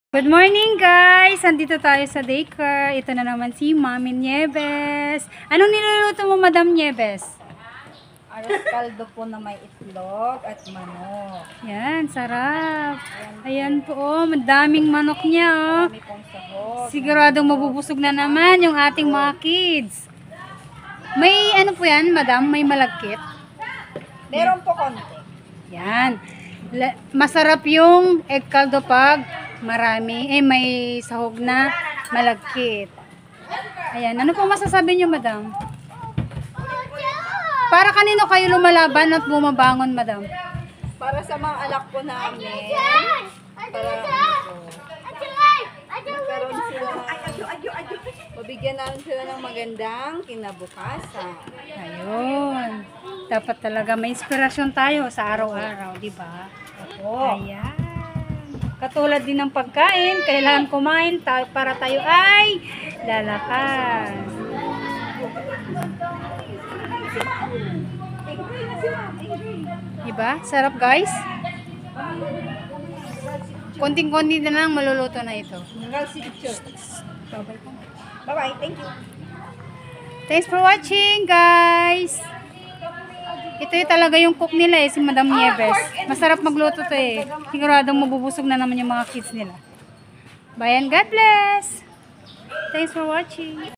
Good morning guys! Andito tayo sa daycare. Ito na naman si Mami Nieves. Anong niluluto mo, Madam Nieves? Aros kaldo po na may itlog at manok. Yan, sarap. Ayan po, oh, madaming manok niya. Oh. Marami pong sahog. Siguradong mabubusog na naman yung ating mga kids. May ano po yan, Madam? May malagkit? Meron po konti. Yan. Masarap yung egg caldo pag marami. May sahog na malagkit. Ayan. Ano po masasabi niyo, Madam? Para kanino kayo lumalaban at bumabangon, Madam? Para sa mga anak po namin. Para magkaroon sila. Mabigyan namin sila ng magandang kinabukasan. Ayun. Dapat talaga may inspirasyon tayo sa araw-araw, di ba? Opo. Ayan. Katulad din ng pagkain, kailangan kumain para tayo ay lalakas. Diba? Sarap guys. Konting-konti na lang maluluto na ito. Bye-bye. Thank you. Thanks for watching guys. Ito yung talaga yung cook nila si Madam Nieves. Masarap magluto to Siguradong mabubusog na naman yung mga kids nila. Bye and God bless. Thanks for watching.